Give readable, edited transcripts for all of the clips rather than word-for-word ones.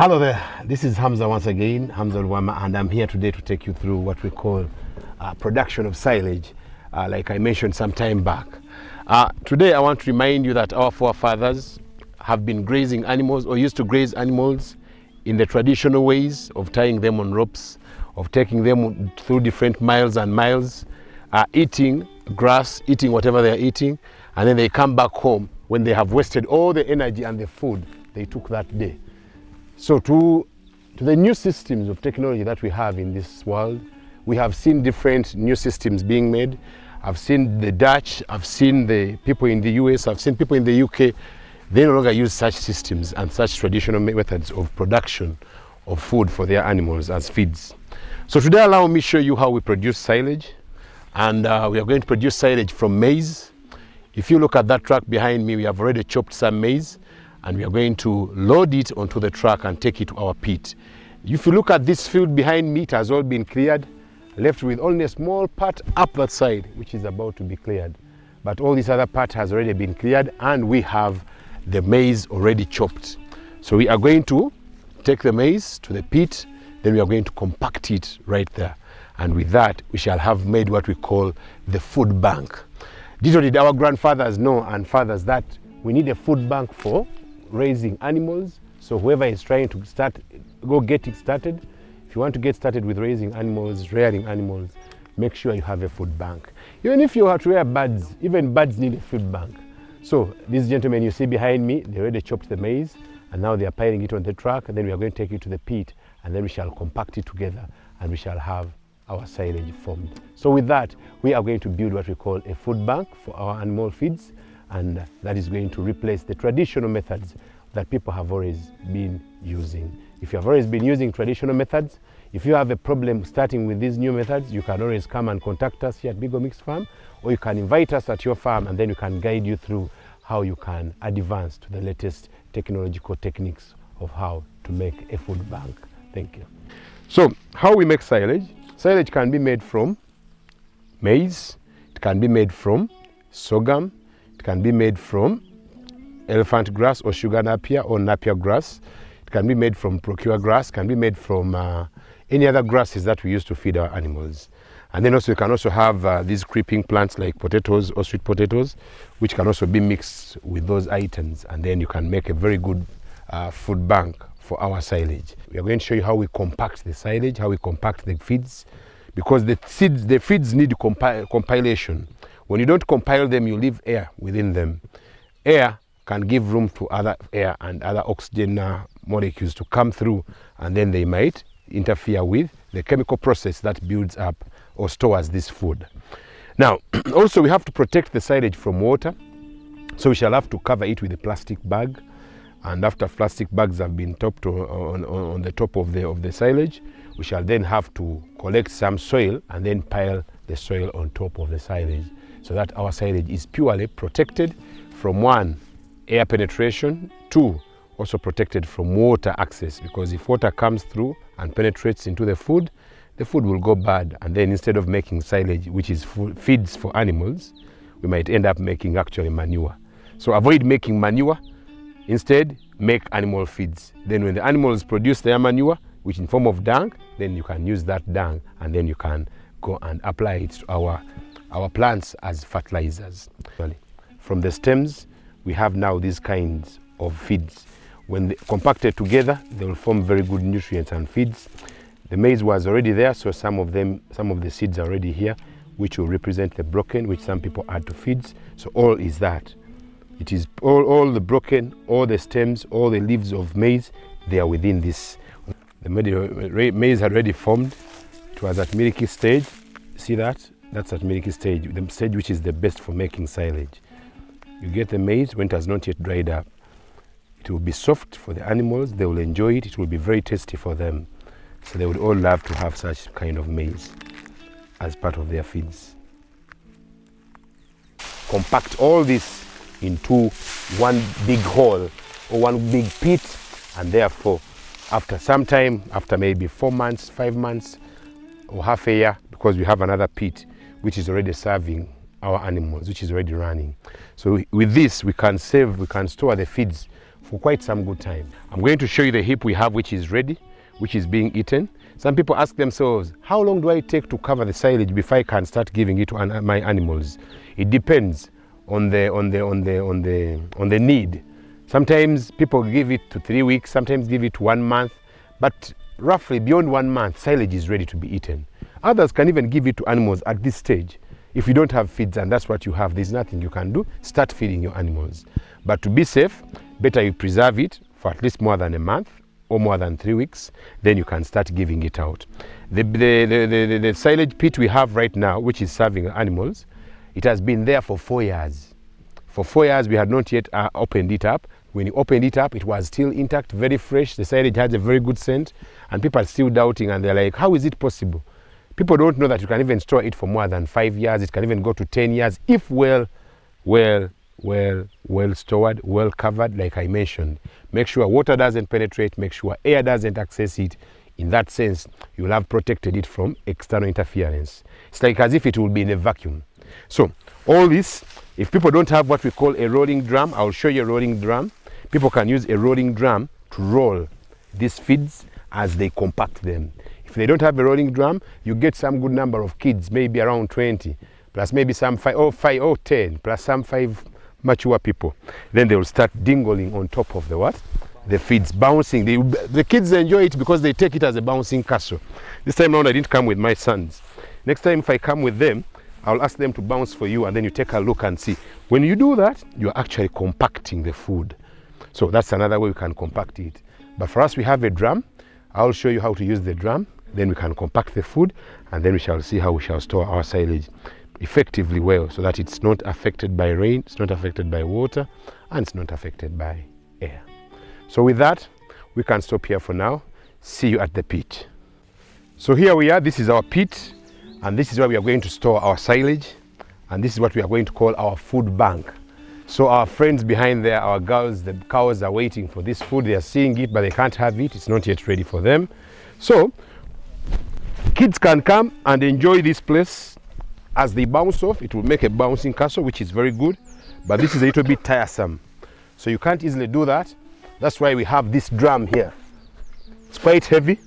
Hello there, this is Hamza once again, Hamza Luwama, and I'm here today to take you through what we call production of silage, like I mentioned some time back. Today I want to remind you that our forefathers have been grazing animals or used to graze animals in the traditional ways of tying them on ropes, of taking them through different miles and miles, eating grass, eating whatever they are eating, and then they come back home when they have wasted all the energy and the food they took that day. So to the new systems of technology that we have in this world, we have seen different new systems being made. I've seen the Dutch, I've seen the people in the US, I've seen people in the UK. They no longer use such systems and such traditional methods of production of food for their animals as feeds. So today allow me to show you how we produce silage. And we are going to produce silage from maize. If you look at that truck behind me, we have already chopped some maize, and we are going to load it onto the truck and take it to our pit. If you look at this field behind me, it has all been cleared, left with only a small part up that side, which is about to be cleared. But all this other part has already been cleared, and we have the maize already chopped. So we are going to take the maize to the pit, then we are going to compact it right there. And with that, we shall have made what we call the food bank. Little did our grandfathers know and fathers that we need a food bank for raising animals. So whoever is trying to go get it started. If you want to get started with raising animals, rearing animals, make sure you have a food bank. Even if you have to rear birds, even birds need a food bank. So these gentlemen you see behind me, they already chopped the maize, and now they are piling it on the truck, and then we are going to take it to the pit, and then we shall compact it together, and we shall have our silage formed. So with that, we are going to build what we call a food bank for our animal feeds, and that is going to replace the traditional methods that people have always been using. If you have always been using traditional methods, if you have a problem starting with these new methods, you can always come and contact us here at Big O Mix Farm, or you can invite us at your farm, and then we can guide you through how you can advance to the latest technological techniques of how to make a food bank. Thank you. So how we make silage? Silage can be made from maize, it can be made from sorghum, it can be made from elephant grass or sugar napier or napier grass. It can be made from procure grass, can be made from any other grasses that we use to feed our animals. And then also you can also have these creeping plants like potatoes or sweet potatoes, which can also be mixed with those items. And then you can make a very good food bank for our silage. We are going to show you how we compact the silage, how we compact the feeds, because the feeds need compilation. When you don't compile them, you leave air within them. Air can give room to other air and other oxygen molecules to come through, and then they might interfere with the chemical process that builds up or stores this food. Now, also we have to protect the silage from water, so we shall have to cover it with a plastic bag. And after plastic bags have been topped on the top of the silage, we shall then have to collect some soil and then pile the soil on top of the silage, so that our silage is purely protected from, one, air penetration, two, also protected from water access, because if water comes through and penetrates into the food will go bad, and then instead of making silage, which is feeds for animals, we might end up making actually manure. So avoid making manure. Instead, make animal feeds. Then when the animals produce their manure, which in form of dung, then you can use that dung, and then you can go and apply it to our plants as fertilizers. From the stems, we have now these kinds of feeds. When they compacted together, they will form very good nutrients and feeds. The maize was already there, so some of the seeds are already here, which will represent the broken, which some people add to feeds. So all is that. It is all the broken, all the stems, all the leaves of maize, they are within this. The maize had already formed. It was at milky stage. See that? That's at milky stage, the stage which is the best for making silage. You get the maize when it has not yet dried up. It will be soft for the animals, they will enjoy it, it will be very tasty for them. So they would all love to have such kind of maize as part of their feeds. Compact all this into one big hole or one big pit, and therefore after some time, after maybe 4 months, 5 months or half a year, because we have another pit which is already serving our animals, which is already running. So with this we can store the feeds for quite some good time. I'm going to show you the heap we have, which is ready, which is being eaten. Some people ask themselves, how long do I take to cover the silage before I can start giving it to my animals? It depends on the need. Sometimes people give it to 3 weeks, sometimes give it to 1 month, but roughly beyond 1 month, silage is ready to be eaten. Others can even give it to animals at this stage. If you don't have feeds and that's what you have, there's nothing you can do, start feeding your animals. But to be safe, better you preserve it for at least more than a month or more than 3 weeks, then you can start giving it out. The silage pit we have right now, which is serving animals, it has been there for 4 years. For 4 years, we had not yet opened it up. When you opened it up, it was still intact, very fresh. The silage had a very good scent, and people are still doubting, and they're like, how is it possible? People don't know that you can even store it for more than 5 years. It can even go to 10 years if well stored, well covered, like I mentioned. Make sure water doesn't penetrate, make sure air doesn't access it. In that sense, you'll have protected it from external interference. It's like as if it will be in a vacuum. So all this, if people don't have what we call a rolling drum, I'll show you a rolling drum. People can use a rolling drum to roll these feeds as they compact them. If they don't have a rolling drum, you get some good number of kids, maybe around 20, plus maybe some 5 or 10, plus some 5 mature people. Then they will start dingling on top of the what? The feeds, bouncing. The kids enjoy it because they take it as a bouncing castle. This time around, I didn't come with my sons. Next time, if I come with them, I'll ask them to bounce for you, and then you take a look and see. When you do that, you're actually compacting the food. So that's another way we can compact it. But for us, we have a drum. I'll show you how to use the drum. Then we can compact the food, and then we shall see how we shall store our silage effectively well, so that it's not affected by rain, it's not affected by water, and it's not affected by air. So with that, we can stop here for now. See you at the pit. So here we are. This is our pit, and this is where we are going to store our silage, and this is what we are going to call our food bank. So our friends behind there, our girls, the cows are waiting for this food. They are seeing it, but they can't have it. It's not yet ready for them. So kids can come and enjoy this place. As they bounce off, it will make a bouncing castle, which is very good, but this is a little bit tiresome. So you can't easily do that. That's why we have this drum here. It's quite heavy.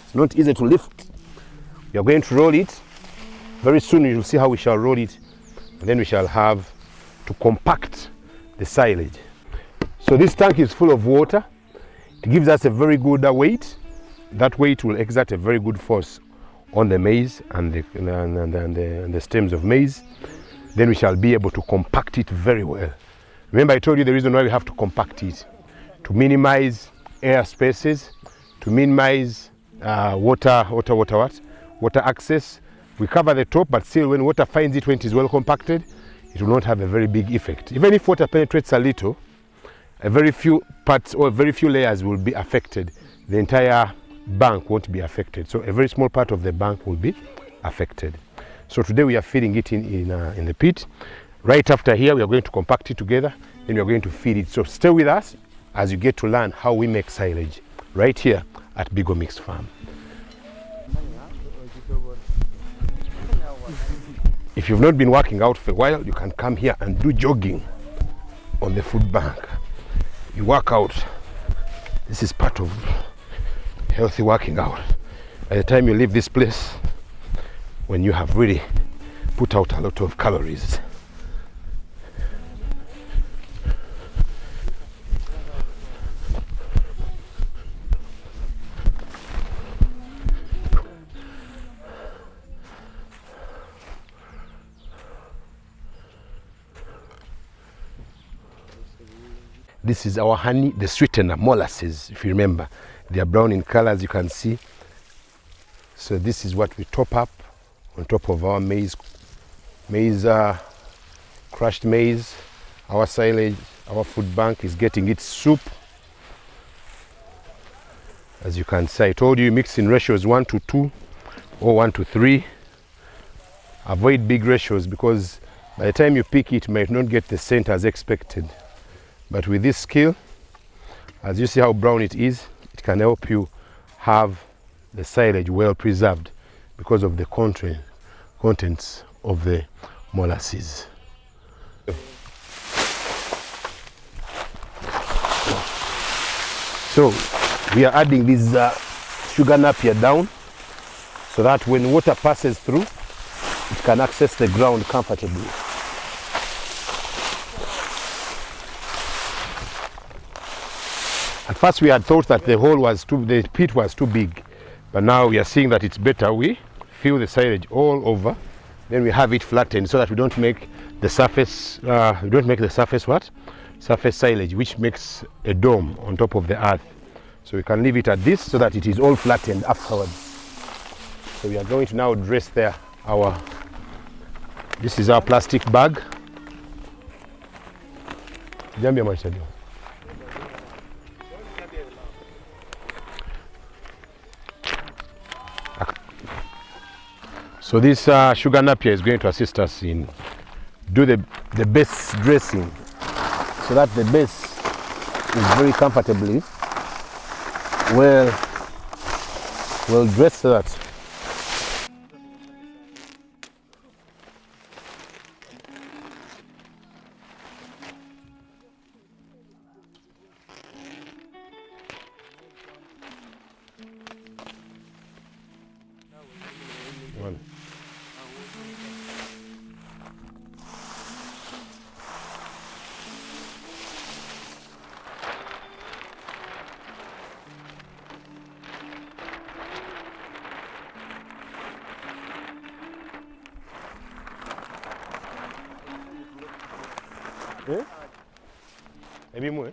It's not easy to lift. We are going to roll it. Very soon you'll see how we shall roll it. And then we shall have to compact the silage. So this tank is full of water. It gives us a very good weight. That weight will exert a very good force on the maize and the stems of maize. Then we shall be able to compact it very well. Remember, I told you the reason why we have to compact it: to minimize air spaces, to minimize water access. We cover the top, but still when water finds it, when it is well compacted, it will not have a very big effect. Even if water penetrates a little, a very few parts or very few layers will be affected. The entire bank won't be affected. So a very small part of the bank will be affected. So today we are feeding it in the pit. Right after here, we are going to compact it together, then we are going to feed it. So stay with us as you get to learn how we make silage right here at Big O Mix Farm. If you've not been working out for a while, you can come here and do jogging on the food bank. You work out. This is part of healthy working out. By the time you leave this place, when you have really put out a lot of calories. This is our honey, the sweetener, molasses, if you remember. They are brown in color, as you can see. So this is what we top up on top of our maize, crushed maize. Our silage, our food bank is getting its soup. As you can see, I told you mix in ratios 1 to 2 or 1 to 3. Avoid big ratios because by the time you pick it, you might not get the scent as expected. But with this skill, as you see how brown it is, it can help you have the silage well preserved because of the contents of the molasses. So we are adding this sugar napier down so that when water passes through, it can access the ground comfortably. At first we had thought that the pit was too big, but now we are seeing that it's better. We fill the silage all over, then we have it flattened so that we don't make the surface, surface silage, which makes a dome on top of the earth. So we can leave it at this so that it is all flattened afterwards. So we are going to now dress there this is our plastic bag. So this sugar napier is going to assist us in do the base dressing so that the base is very comfortably well dressed so that maybe more.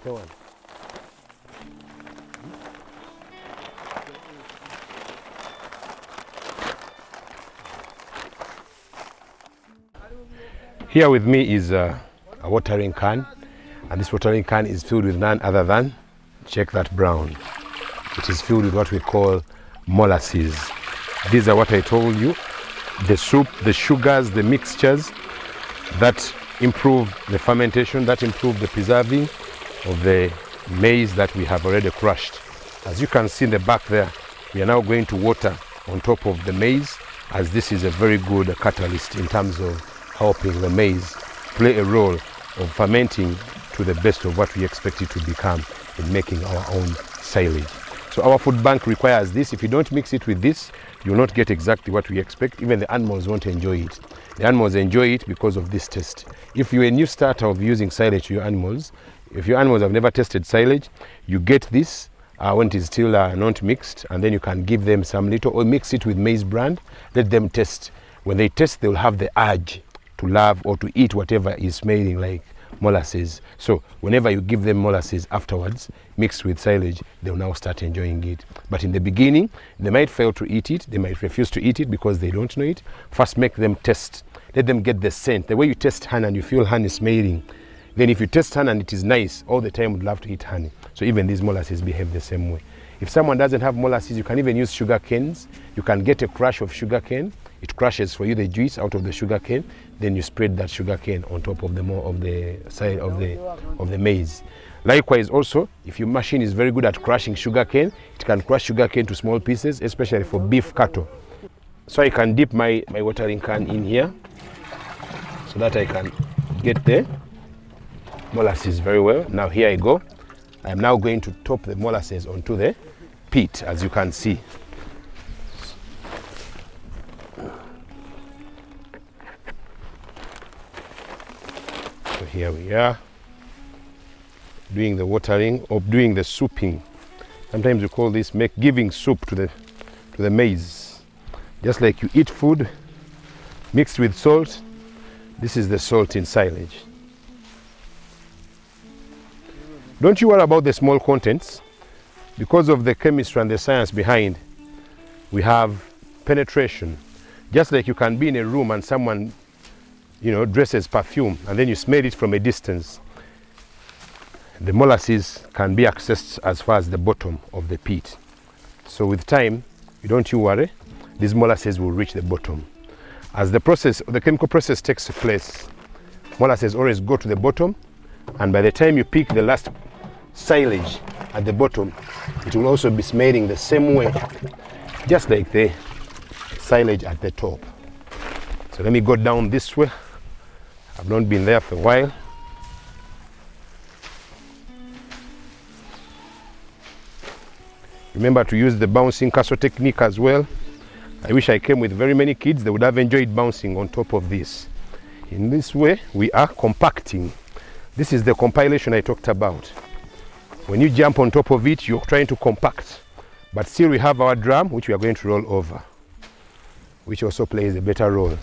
Go on. Here with me is a watering can, and this watering can is filled with none other than, check that brown. It is filled with what we call molasses. These are what I told you, the soup, the sugars, the mixtures that improve the fermentation, that improve the preserving of the maize that we have already crushed. As you can see in the back there, we are now going to water on top of the maize, as this is a very good catalyst in terms of helping the maize play a role of fermenting to the best of what we expect it to become in making our own silage. So our food bank requires this. If you don't mix it with this, you will not get exactly what we expect. Even the animals won't enjoy it. The animals enjoy it because of this taste. If you're a new starter of using silage to your animals, if your animals have never tested silage, you get this when it is still not mixed, and then you can give them some little, or mix it with maize bran, let them test. When they test, they will have the urge to love or to eat whatever is smelling like molasses. So whenever you give them molasses afterwards, mixed with silage, they'll now start enjoying it. But in the beginning, they might fail to eat it, they might refuse to eat it because they don't know it. First, make them test. Let them get the scent. The way you taste honey and you feel honey smelling, then if you taste honey and it is nice, all the time would love to eat honey. So even these molasses behave the same way. If someone doesn't have molasses, you can even use sugar canes. You can get a crush of sugar cane. It crushes for you the juice out of the sugar cane. Then you spread that sugar cane on top of the side of the maize. Likewise, also, if your machine is very good at crushing sugar cane, it can crush sugar cane to small pieces, especially for beef cattle. So I can dip my watering can in here so that I can get the molasses very well. Now here I go. I'm now going to top the molasses onto the pit, as you can see. So here we are, doing the watering or doing the souping. Sometimes we call this giving soup to the maize. Just like you eat food mixed with salt, this is the salt in silage. Don't you worry about the small contents. Because of the chemistry and the science behind, we have penetration. Just like you can be in a room and someone, dresses perfume and then you smell it from a distance, the molasses can be accessed as far as the bottom of the pit. So with time, don't you worry, these molasses will reach the bottom. As the chemical process takes place, molasses always go to the bottom, and by the time you pick the last silage at the bottom, it will also be smelling the same way, just like the silage at the top. So let me go down this way. I've not been there for a while. Remember to use the bouncing castle technique as well. I wish I came with very many kids. They would have enjoyed bouncing on top of this. In this way, we are compacting. This is the compilation I talked about. When you jump on top of it, you're trying to compact. But still we have our drum, which we are going to roll over, which also plays a better role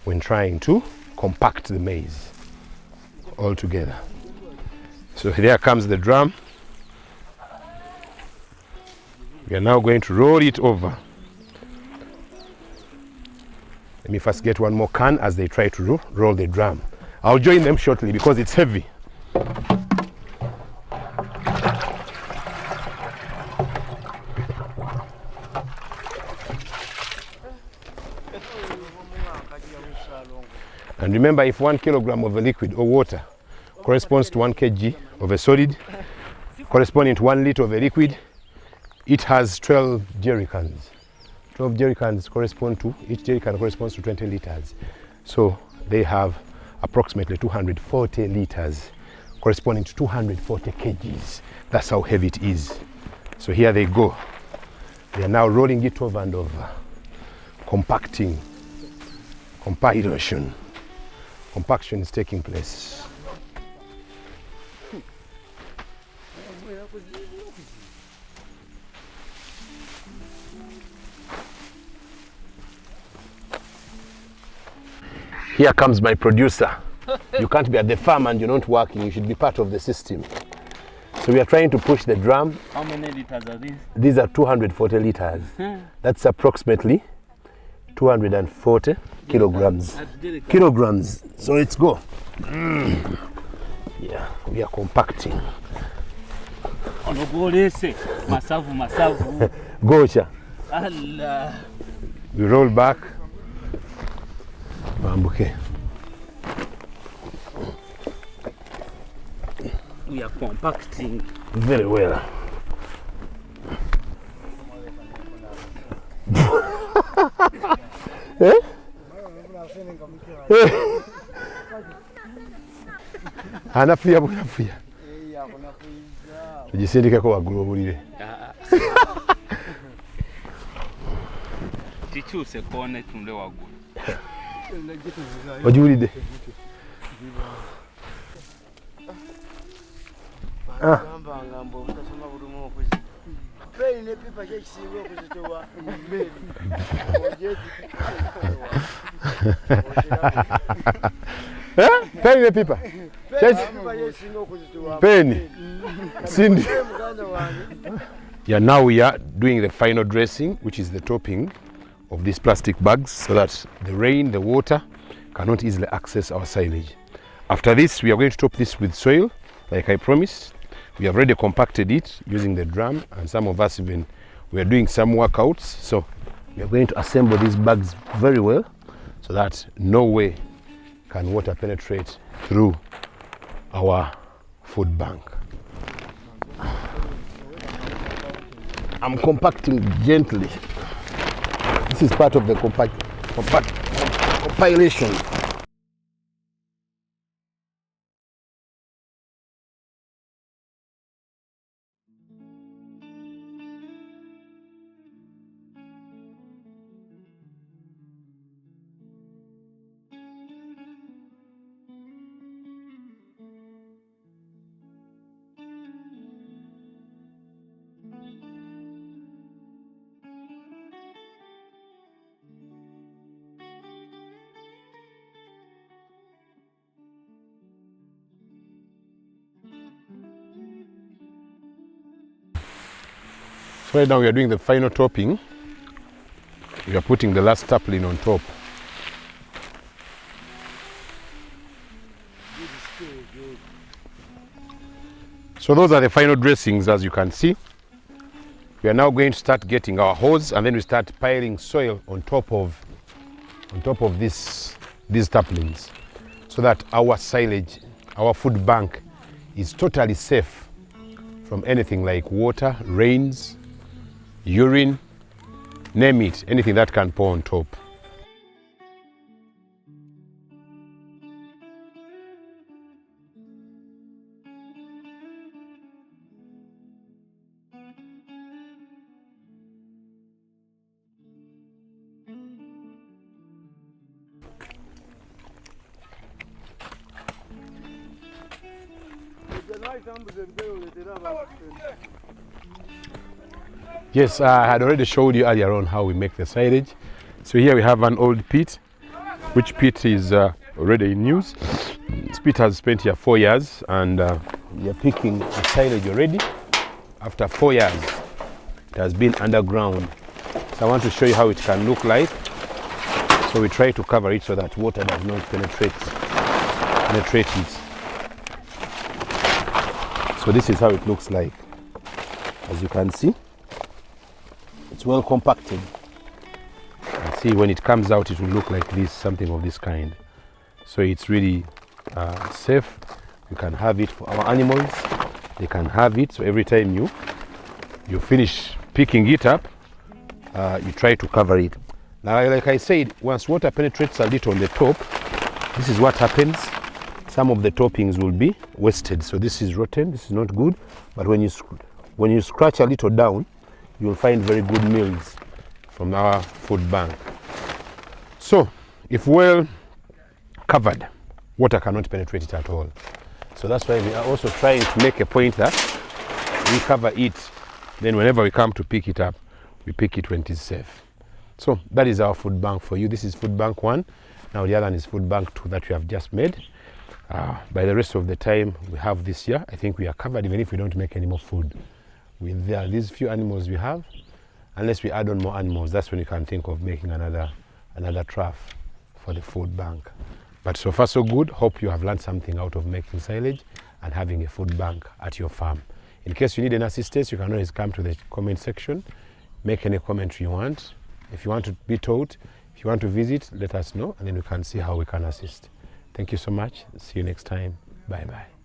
when trying to compact the maize all together. So there comes the drum. We are now going to roll it over. Let me first get one more can as they try to roll the drum. I'll join them shortly because it's heavy. And remember, if 1 kilogram of a liquid or water corresponds to 1 kg of a solid, corresponding to 1 liter of a liquid, it has 12 jerry cans. 12 jerry cans correspond to, each jerry can corresponds to 20 liters. So they have approximately 240 liters, corresponding to 240 kgs. That's how heavy it is. So here they go. They are now rolling it over and over, compacting, compilation. Compaction is taking place. Here comes my producer. You can't be at the farm and you're not working. You should be part of the system. So we are trying to push the drum. How many liters are these? These are 240 liters. That's approximately 240 kilograms. Kilograms. So let's go. Yeah, we are compacting. Gocha. We roll back. Bambuke. We are compacting. Very well. Eh? Anafuya bunafuya. Tugisindikeko waggulu obulire. Kikyuse kone tunde waggulu. Ogiwulidde? Penny ne pipa? Penny. Cindy. Yeah, now we are doing the final dressing, which is the topping of these plastic bags so that the rain, the water cannot easily access our silage. After this, we are going to top this with soil, like I promised. We have already compacted it using the drum, and some of us even, we are doing some workouts. So we are going to assemble these bags very well so that no way can water penetrate through our food bank. I'm compacting gently. This is part of the compilation. So right now we are doing the final topping. We are putting the last sapling on top. So those are the final dressings, as you can see. We are now going to start getting our hose, and then we start piling soil on top of these saplings, so that our silage, our food bank, is totally safe from anything like water, rains, urine, name it, anything that can pour on top. Yes, I had already showed you earlier on how we make the silage. So here we have an old pit, which pit is already in use. This pit has spent here 4 years, and we are picking the silage already. After 4 years, it has been underground. So I want to show you how it can look like. So we try to cover it so that water does not penetrate it. So this is how it looks like. As you can see, it's well compacted. And see, when it comes out, it will look like this, something of this kind. So it's really safe. You can have it for our animals. They can have it. So every time you finish picking it up, you try to cover it. Now, like I said, once water penetrates a little on the top, this is what happens. Some of the toppings will be wasted. So this is rotten, this is not good. But when you scratch a little down, you will find very good meals from our food bank. So if well covered, water cannot penetrate it at all. So that's why we are also trying to make a point that we cover it. Then whenever we come to pick it up, we pick it when it is safe. So that is our food bank for you. This is food bank 1. Now the other one is food bank 2 that we have just made. By the rest of the time we have this year, I think we are covered, even if we don't make any more food. With these few animals we have, unless we add on more animals, that's when you can think of making another trough for the food bank. But so far so good. Hope you have learned something out of making silage and having a food bank at your farm. In case you need any assistance, you can always come to the comment section, make any comment you want. If you want to be taught, if you want to visit, let us know, and then we can see how we can assist. Thank you so much. See you next time. Bye-bye.